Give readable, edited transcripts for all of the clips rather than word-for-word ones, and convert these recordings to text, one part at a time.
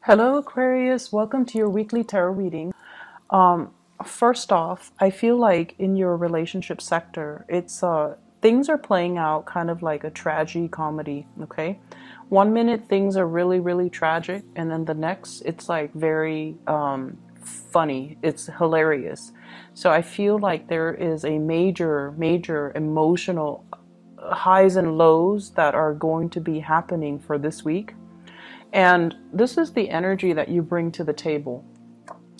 Hello, Aquarius. Welcome to your weekly tarot reading. Um, First off, I feel like in your relationship sector, it's things are playing out kind of like a tragedy comedy. Okay, 1 minute things are really, really tragic, and then the next it's like very funny. It's hilarious. So I feel like there is a major, major emotional highs and lows that are going to be happening for this week. And this is the energy that you bring to the table.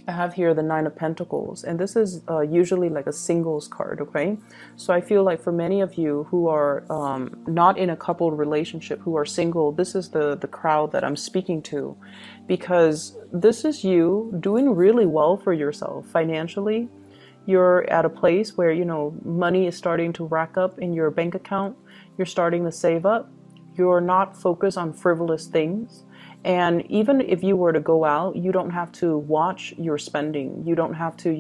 I have here the Nine of Pentacles, and this is usually like a singles card, okay? So I feel like for many of you who are not in a coupled relationship, who are single, this is the crowd that I'm speaking to, because this is you doing really well for yourself financially. You're at a place where, money is starting to rack up in your bank account. You're starting to save up. You're not focused on frivolous things. And even if you were to go out, you don't have to watch your spending. You don't have to,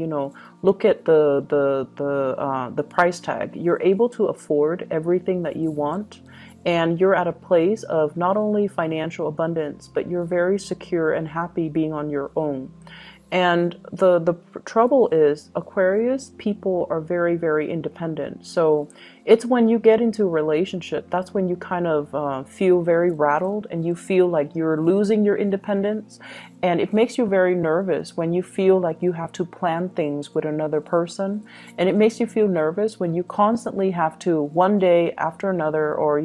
look at the price tag. You're able to afford everything that you want, and you're at a place of not only financial abundance, but you're very secure and happy being on your own. And the trouble is, Aquarius people are very, very independent. So it's when you get into a relationship, that's when you kind of feel very rattled and you feel like you're losing your independence. And it makes you very nervous when you feel like you have to plan things with another person. And it makes you feel nervous when you constantly have to, one day after another, or,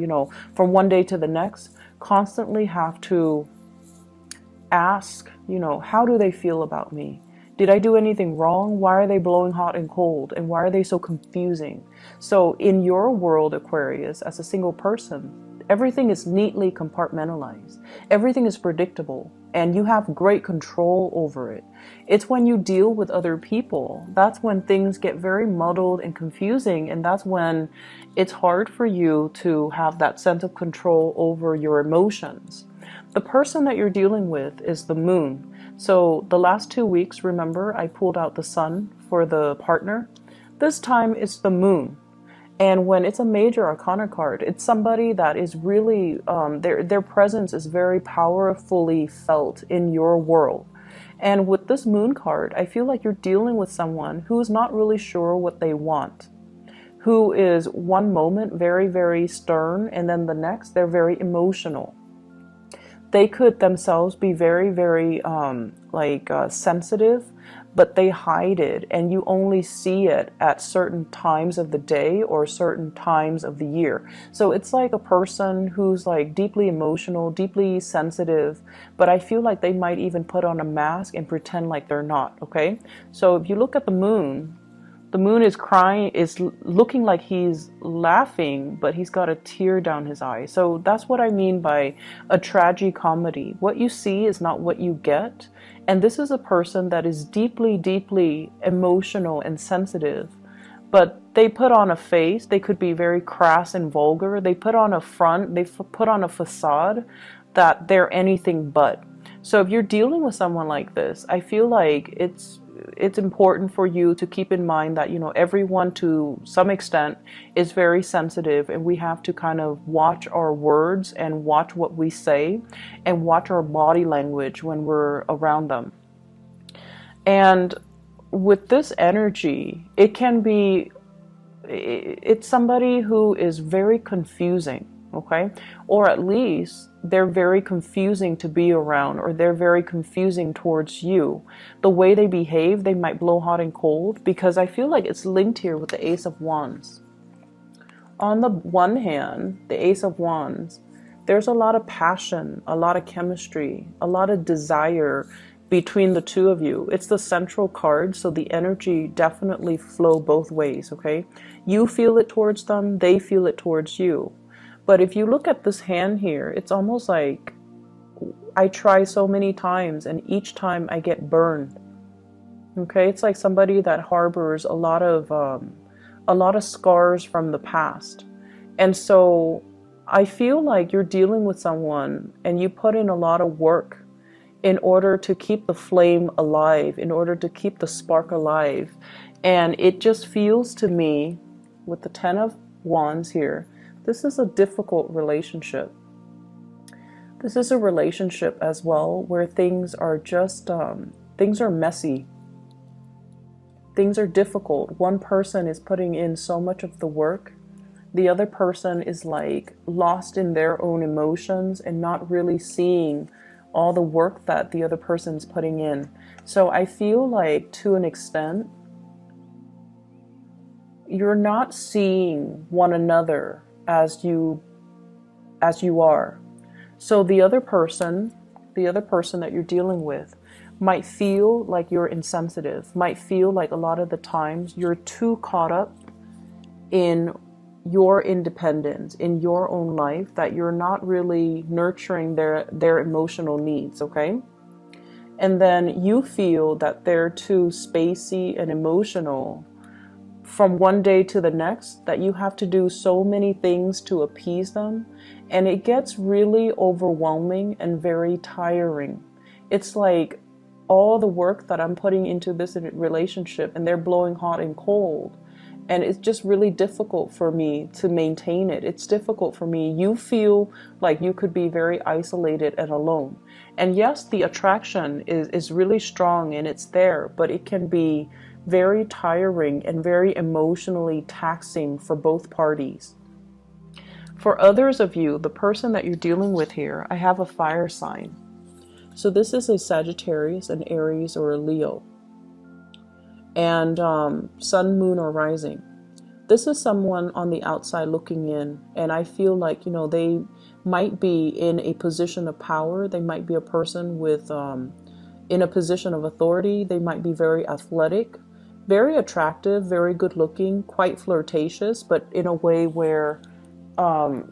from one day to the next, constantly have to ask, how do they feel about me? Did I do anything wrong? Why are they blowing hot and cold? And why are they so confusing? So in your world, Aquarius, as a single person, everything is neatly compartmentalized. Everything is predictable, and you have great control over it. It's when you deal with other people, that's when things get very muddled and confusing, and that's when it's hard for you to have that sense of control over your emotions. The person that you're dealing with is the moon. So the last 2 weeks, remember, I pulled out the sun for the partner. This time it's the moon. And when it's a major arcana card, it's somebody that is really, their presence is very powerfully felt in your world. And with this moon card, I feel like you're dealing with someone who's not really sure what they want, who is one moment very, very stern, and then the next they're very emotional. They could themselves be very, very sensitive, but they hide it, and you only see it at certain times of the day or certain times of the year. So it's like a person who's like deeply emotional, deeply sensitive, but I feel like they might even put on a mask and pretend like they're not, okay? So if you look at the moon is crying, is looking like he's laughing, but he's got a tear down his eye. So that's what I mean by a tragicomedy. What you see is not what you get. And this is a person that is deeply, deeply emotional and sensitive, but they put on a face. They could be very crass and vulgar. They put on a front, they put on a facade that they're anything but. So if you're dealing with someone like this, I feel like it's important for you to keep in mind that, everyone to some extent is very sensitive, and we have to kind of watch our words and watch what we say and watch our body language when we're around them. And with this energy, it's somebody who is very confusing, okay? Or at least they're very confusing to be around, or they're very confusing towards you. The way they behave, they might blow hot and cold, because I feel like it's linked here with the Ace of Wands. On the one hand, the Ace of Wands, there's a lot of passion, a lot of chemistry, a lot of desire between the two of you. It's the central card, so the energy definitely flow both ways, okay? You feel it towards them, they feel it towards you. But if you look at this hand here, it's almost like I try so many times and each time I get burned. Okay, it's like somebody that harbors a lot of scars from the past. And so I feel like you're dealing with someone and you put in a lot of work in order to keep the flame alive, in order to keep the spark alive. And it just feels to me, with the Ten of Wands here, this is a difficult relationship. This is a relationship as well where things are just, things are messy. Things are difficult. One person is putting in so much of the work. The other person is like lost in their own emotions and not really seeing all the work that the other person's putting in. So I feel like to an extent, you're not seeing one another as you are. So the other person that you're dealing with might feel like you're insensitive, might feel like a lot of the times you're too caught up in your independence, in your own life, that you're not really nurturing their emotional needs, okay? And then you feel that they're too spacey and emotional from one day to the next, that you have to do so many things to appease them, and it gets really overwhelming and very tiring. It's like all the work that I'm putting into this relationship and they're blowing hot and cold, and it's just really difficult for me to maintain it. It's difficult for me. You feel like you could be very isolated and alone. And yes, the attraction is really strong and it's there, but it can be very tiring and very emotionally taxing for both parties. For others of you, the person that you're dealing with here, I have a fire sign. So this is a Sagittarius, an Aries, or a Leo. And sun, moon, or rising. This is someone on the outside looking in. And I feel like, you know, they might be in a position of power. They might be a person with, in a position of authority. They might be very athletic, very attractive, very good looking, quite flirtatious, but in a way where I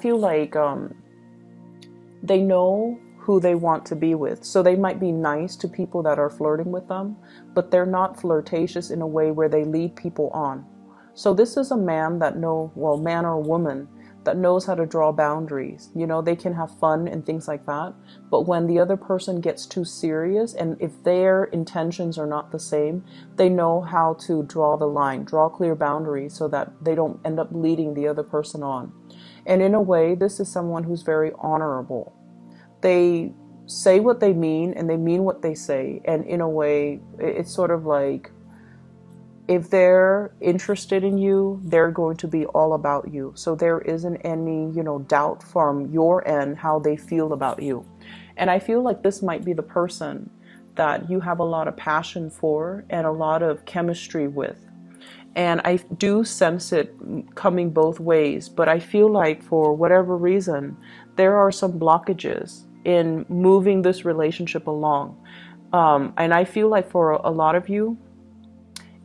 feel like they know who they want to be with. So they might be nice to people that are flirting with them, but they're not flirtatious in a way where they lead people on. So this is a man that man or woman that knows how to draw boundaries. You know, they can have fun and things like that. But when the other person gets too serious, and if their intentions are not the same, they know how to draw the line, draw clear boundaries so that they don't end up leading the other person on. And in a way, this is someone who's very honorable. They say what they mean and they mean what they say. And in a way, it's sort of like, if they're interested in you, they're going to be all about you. So there isn't any, doubt from your end how they feel about you. And I feel like this might be the person that you have a lot of passion for and a lot of chemistry with. And I do sense it coming both ways, but I feel like for whatever reason, there are some blockages in moving this relationship along. And I feel like for a lot of you,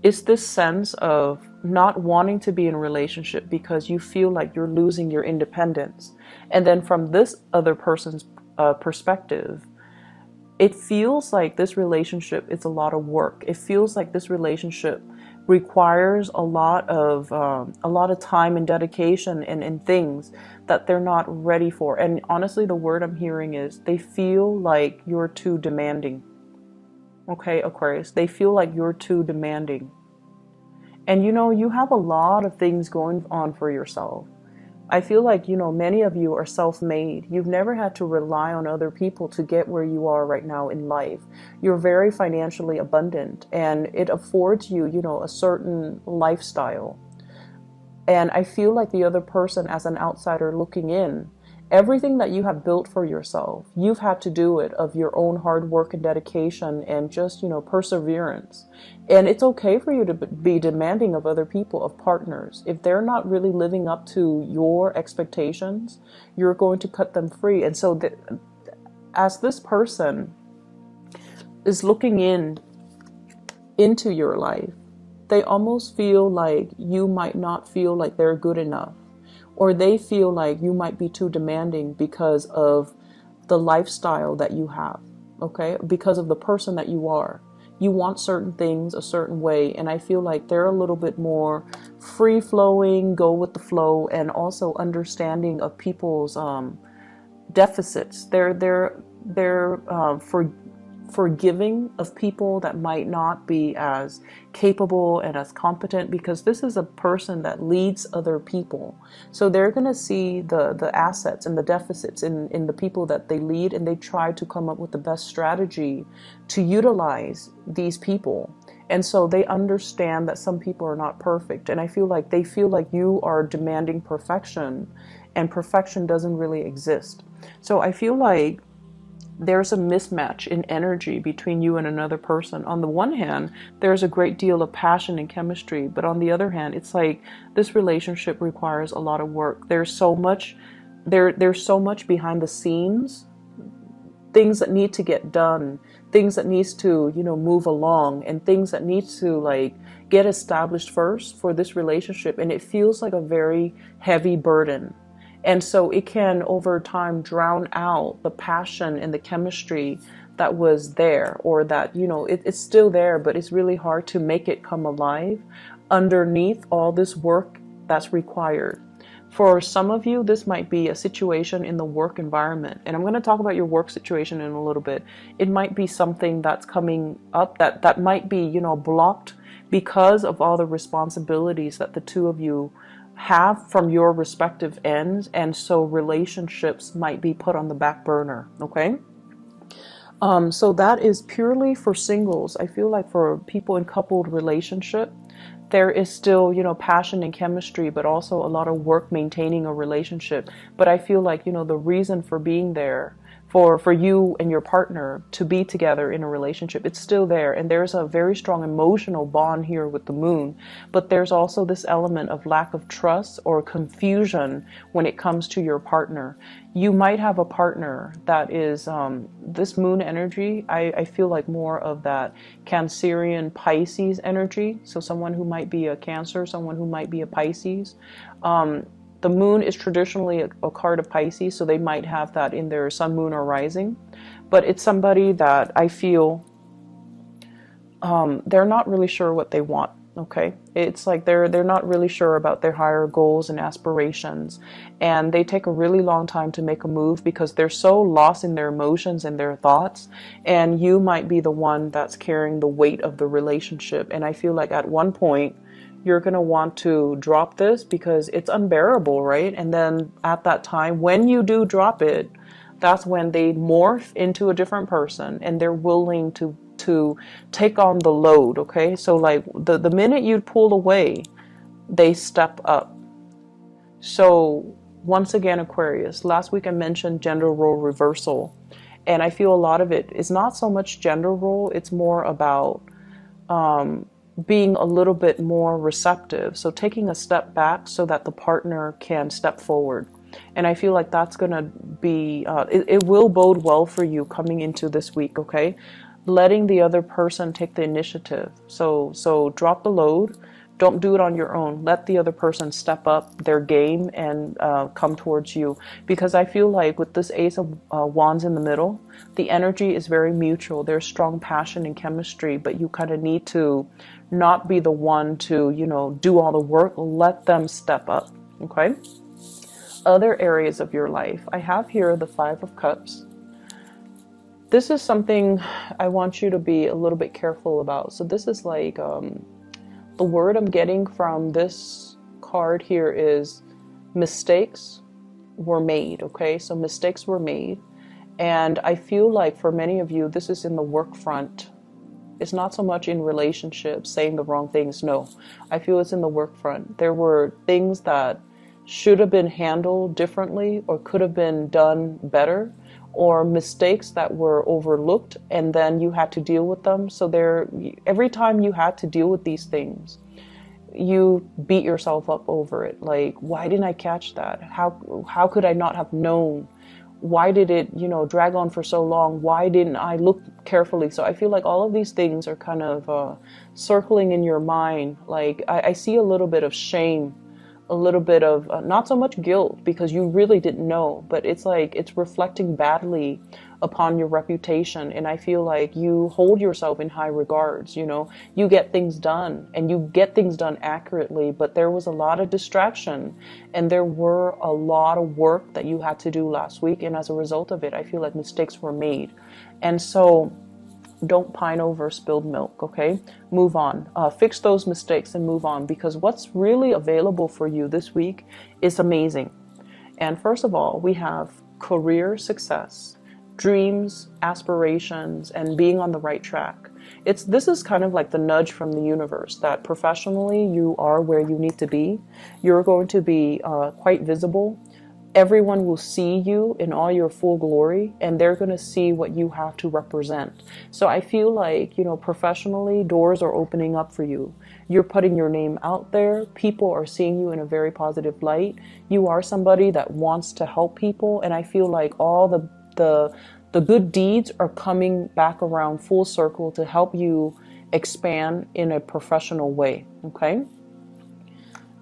it's this sense of not wanting to be in a relationship because you feel like you're losing your independence. And then from this other person's perspective, it feels like this relationship is a lot of work. It feels like this relationship requires a lot of time and dedication and things that they're not ready for. And honestly, the word I'm hearing is they feel like you're too demanding. Okay, Aquarius, they feel like you're too demanding. And you have a lot of things going on for yourself. I feel like, many of you are self-made. You've never had to rely on other people to get where you are right now in life. You're very financially abundant and it affords you, a certain lifestyle. And I feel like the other person, as an outsider looking in, everything that you have built for yourself, you've had to do it of your own hard work and dedication and just, perseverance. And it's okay for you to be demanding of other people, of partners. If they're not really living up to your expectations, you're going to cut them free. And so as this person is looking into your life, they almost feel like you might not feel like they're good enough. Or they feel like you might be too demanding because of the lifestyle that you have, okay? Because of the person that you are. You want certain things a certain way, and I feel like they're a little bit more free-flowing, go with the flow, and also understanding of people's deficits. They're forgiving of people that might not be as capable and as competent, because this is a person that leads other people. So they're going to see the assets and the deficits in the people that they lead, and they try to come up with the best strategy to utilize these people. And so they understand that some people are not perfect. And I feel like they feel like you are demanding perfection, and perfection doesn't really exist. So I feel like there's a mismatch in energy between you and another person. On the one hand, there's a great deal of passion and chemistry, but on the other hand, it's like this relationship requires a lot of work. There's so much behind the scenes, things that need to get done, things that needs to, move along, and things that needs to like get established first for this relationship. And it feels like a very heavy burden. And so it can, over time, drown out the passion and the chemistry that was there, or that, it's still there, but it's really hard to make it come alive underneath all this work that's required. For some of you, this might be a situation in the work environment. And I'm going to talk about your work situation in a little bit. It might be something that's coming up that might be, blocked because of all the responsibilities that the two of you have from your respective ends, and so relationships might be put on the back burner. Okay, so that is purely for singles. I feel like for people in coupled relationship, there is still, passion and chemistry, but also a lot of work maintaining a relationship. But I feel like, the reason for being there, for you and your partner to be together in a relationship, it's still there. And there's a very strong emotional bond here with the moon. But there's also this element of lack of trust or confusion when it comes to your partner. You might have a partner that is this moon energy. I feel like more of that Cancerian Pisces energy. So someone who might be a Cancer, someone who might be a Pisces. The moon is traditionally a card of Pisces, so they might have that in their sun, moon, or rising. But it's somebody that I feel they're not really sure what they want. Okay, it's like they're not really sure about their higher goals and aspirations, and they take a really long time to make a move because they're so lost in their emotions and their thoughts. And you might be the one that's carrying the weight of the relationship. And I feel like at one point you're going to want to drop this because it's unbearable, right? And then at that time, when you do drop it, that's when they morph into a different person and they're willing to take on the load. Okay, so like the minute you pull away, they step up. So once again, Aquarius, last week I mentioned gender role reversal, and I feel a lot of it is not so much gender role, it's more about being a little bit more receptive. So taking a step back so that the partner can step forward. And I feel like that's going to be, it will bode well for you coming into this week, okay? Letting the other person take the initiative. So drop the load. Don't do it on your own. Let the other person step up their game and come towards you. Because I feel like with this Ace of Wands in the middle, the energy is very mutual. There's strong passion and chemistry, but you kind of need to not be the one to, do all the work. Let them step up, okay? Other areas of your life. I have here the Five of Cups. This is something I want you to be a little bit careful about. So this is like, the word I'm getting from this card here is mistakes were made, okay? So mistakes were made. And I feel like for many of you, this is in the work front. It's not so much in relationships, saying the wrong things. No, I feel it's in the work front. There were things that should have been handled differently or could have been done better, or mistakes that were overlooked and then you had to deal with them. So every time you had to deal with these things, you beat yourself up over it. Like, why didn't I catch that? How could I not have known? Why did it, drag on for so long? Why didn't I look carefully? So I feel like all of these things are kind of circling in your mind. Like I see a little bit of shame, a little bit of not so much guilt because you really didn't know, but it's like it's reflecting badly upon your reputation. And I feel like you hold yourself in high regards. You get things done and you get things done accurately, but there was a lot of distraction and there were a lot of work that you had to do last week, and as a result of it, I feel like mistakes were made. And so Don't pine over spilled milk, okay? Move on. Fix those mistakes and move on, because what's really available for you this week is amazing. And first of all, we have career success, dreams, aspirations, and being on the right track. This is kind of like the nudge from the universe that professionally you are where you need to be. You're going to be quite visible. Everyone will see you in all your full glory, and they're going to see what you have to represent. So I feel like, professionally, doors are opening up for you. You're putting your name out there. People are seeing you in a very positive light. You are somebody that wants to help people, and I feel like all the good deeds are coming back around full circle to help you expand in a professional way, okay?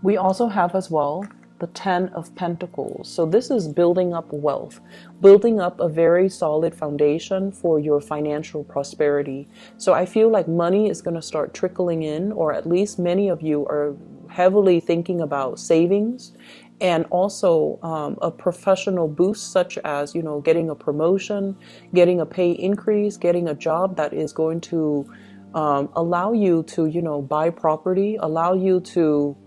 We also have as well the 10 of Pentacles. So this is building up wealth, building up a very solid foundation for your financial prosperity. So I feel like money is going to start trickling in, or at least many of you are heavily thinking about savings, and also a professional boost, such as, getting a promotion, getting a pay increase, getting a job that is going to allow you to, buy property, allow you to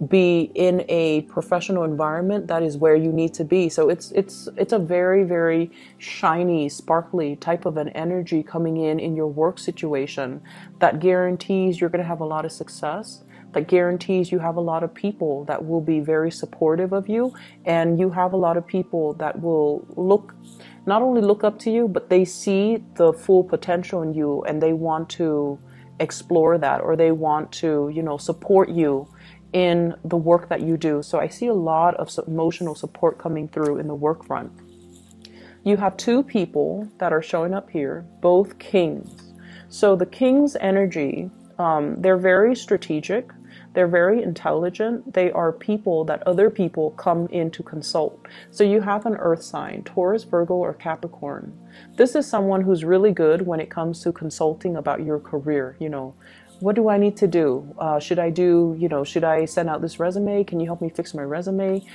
be in a professional environment that is where you need to be. So it's a very, very shiny, sparkly type of an energy coming in your work situation that guarantees you're going to have a lot of success, that guarantees you have a lot of people that will be very supportive of you, and you have a lot of people that will not only look up to you, but they see the full potential in you, and they want to explore that, or they want to, support you in the work that you do. So I see a lot of emotional support coming through in the work front. You have two people that are showing up here, both kings. So the king's energy, they're very strategic. They're very intelligent. They are people that other people come in to consult. So you have an earth sign, Taurus, Virgo, or Capricorn. This is someone who's really good when it comes to consulting about your career. What do I need to do? Should I send out this resume? Can you help me fix my resume?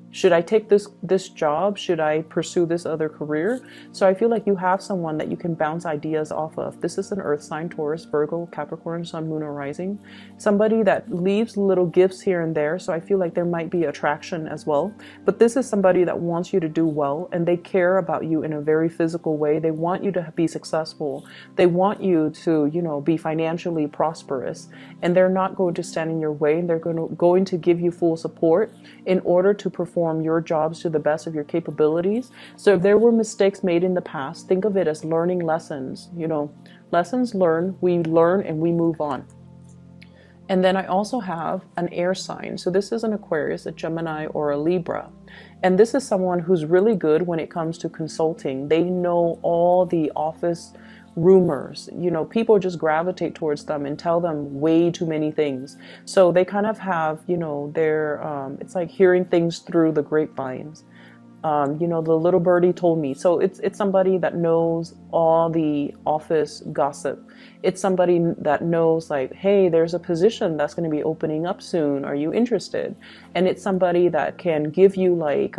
Should I take this job? Should I pursue this other career? So I feel like you have someone that you can bounce ideas off of. This is an earth sign, Taurus, Virgo, Capricorn, Sun, Moon, or Rising. Somebody that leaves little gifts here and there. So I feel like there might be attraction as well. But this is somebody that wants you to do well, and they care about you in a very physical way. They want you to be successful. They want you to, be financially prosperous. And they're not going to stand in your way. And they're going to give you full support in order to perform your jobs to the best of your capabilities. So if there were mistakes made in the past, think of it as learning lessons. Lessons learned, we learn and we move on. And then I also have an air sign. So this is an Aquarius, a Gemini, or a Libra. And this is someone who's really good when it comes to consulting. They know all the office rumors. People just gravitate towards them and tell them way too many things. So they kind of have, it's like hearing things through the grapevines. The little birdie told me. So it's somebody that knows all the office gossip. It's somebody that knows, like, hey, there's a position that's going to be opening up soon. Are you interested? And it's somebody that can give you like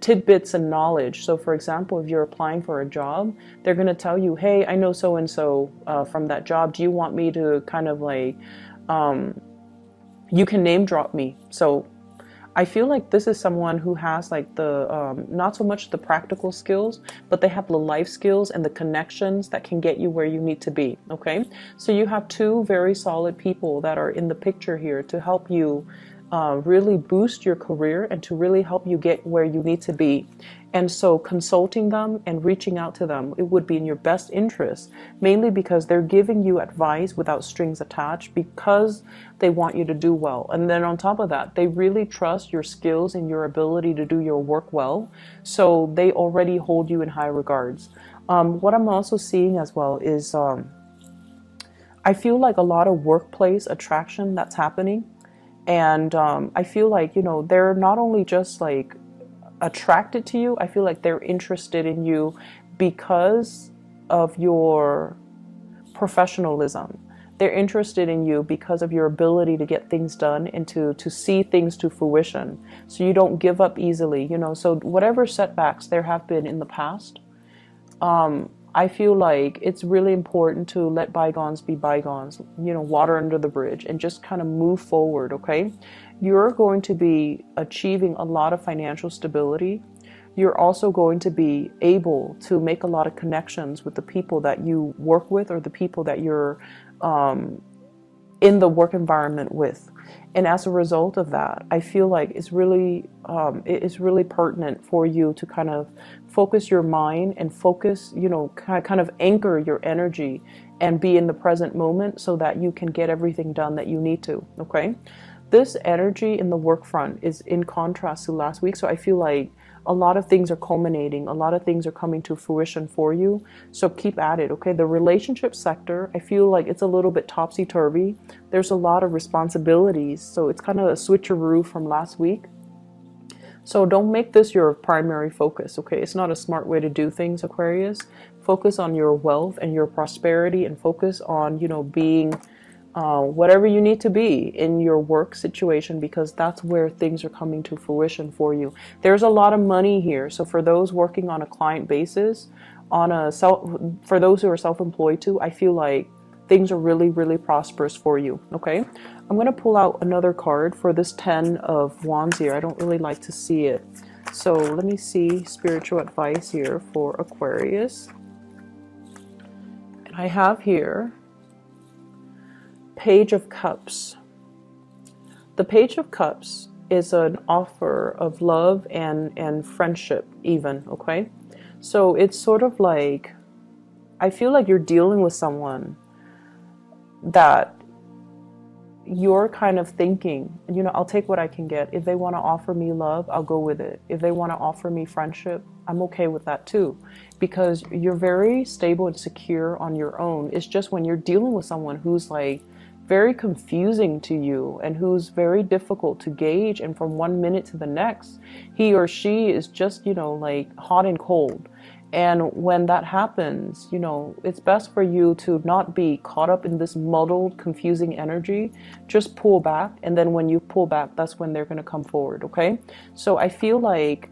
tidbits and knowledge. So for example, if you're applying for a job, they're going to tell you, hey, I know so-and-so from that job. Do you want me to kind of like, you can name drop me. So I feel like this is someone who has like the, not so much the practical skills, but they have the life skills and the connections that can get you where you need to be. Okay. So you have two very solid people that are in the picture here to help you really boost your career and to really help you get where you need to be. And so consulting them and reaching out to them, it would be in your best interest, mainly because they're giving you advice without strings attached, because they want you to do well. And then on top of that, they really trust your skills and your ability to do your work well. So they already hold you in high regards. What I'm also seeing as well is I feel like a lot of workplace attraction that's happening. And I feel like, they're not only just like attracted to you, I feel like they're interested in you because of your professionalism. They're interested in you because of your ability to get things done and to see things to fruition. So you don't give up easily, So whatever setbacks there have been in the past, I feel like it's really important to let bygones be bygones, water under the bridge, and just kind of move forward, okay? You're going to be achieving a lot of financial stability. You're also going to be able to make a lot of connections with the people that you work with, or the people that you're in the work environment with. And as a result of that, I feel like it's really pertinent for you to kind of focus your mind and focus, kind of anchor your energy and be in the present moment so that you can get everything done that you need to, okay? This energy in the work front is in contrast to last week, so I feel like a lot of things are culminating, a lot of things are coming to fruition for you, so keep at it, okay? The relationship sector, I feel like it's a little bit topsy-turvy. There's a lot of responsibilities, so it's kind of a switcheroo from last week. So don't make this your primary focus, okay? It's not a smart way to do things, Aquarius. Focus on your wealth and your prosperity, and focus on, being whatever you need to be in your work situation, because that's where things are coming to fruition for you. There's a lot of money here. So for those working on a client basis, for those who are self-employed too, I feel like things are really, really prosperous for you, okay? I'm going to pull out another card for this 10 of Wands here. I don't really like to see it. So let me see spiritual advice here for Aquarius. And I have here Page of Cups. The Page of Cups is an offer of love and friendship even, okay? So it's sort of like, I feel like you're dealing with someone that you're kind of thinking, I'll take what I can get. If they want to offer me love, I'll go with it. If they want to offer me friendship, I'm okay with that too, because you're very stable and secure on your own. It's just when you're dealing with someone who's like very confusing to you and who's very difficult to gauge, and from one minute to the next, he or she is just, like hot and cold. And when that happens, it's best for you to not be caught up in this muddled, confusing energy. Just pull back. And then when you pull back, that's when they're going to come forward. Okay. So I feel like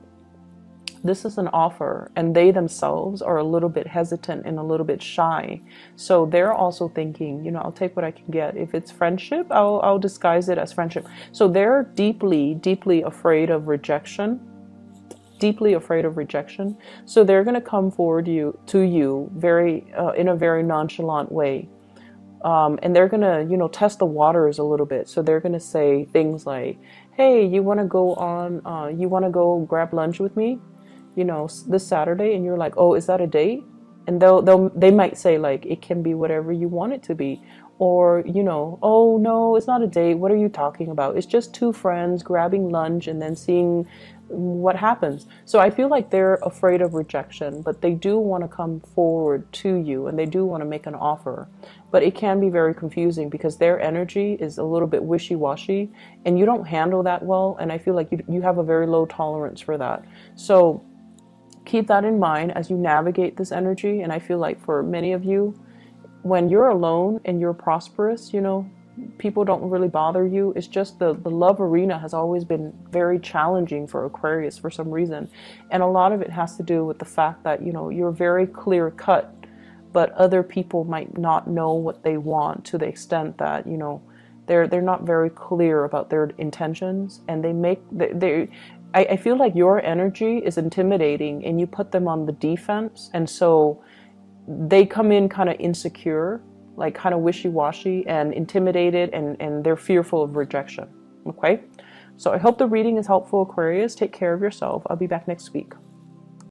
this is an offer, and they themselves are a little bit hesitant and a little bit shy. So they're also thinking, I'll take what I can get. If it's friendship, I'll disguise it as friendship. So they're deeply, deeply afraid of rejection. Deeply afraid of rejection. So they're going to come forward to you very in a very nonchalant way, and they're going to test the waters a little bit. So they're going to say things like, hey, you want to go grab lunch with me this Saturday? And you're like, oh, is that a date? And they might say like, it can be whatever you want it to be. Or, oh no, it's not a date. What are you talking about? It's just two friends grabbing lunch and then seeing what happens. So I feel like they're afraid of rejection, but they do want to come forward to you, and they do want to make an offer. But it can be very confusing because their energy is a little bit wishy-washy, and you don't handle that well. And I feel like you have a very low tolerance for that. So keep that in mind as you navigate this energy. And I feel like for many of you, when you're alone and you're prosperous, people don't really bother you. It's just the love arena has always been very challenging for Aquarius for some reason. And a lot of it has to do with the fact that, you're very clear cut, but other people might not know what they want to the extent that, they're not very clear about their intentions, and I feel like your energy is intimidating and you put them on the defense. And so they come in kind of insecure, like kind of wishy-washy and intimidated, and they're fearful of rejection. Okay? So I hope the reading is helpful, Aquarius. Take care of yourself. I'll be back next week.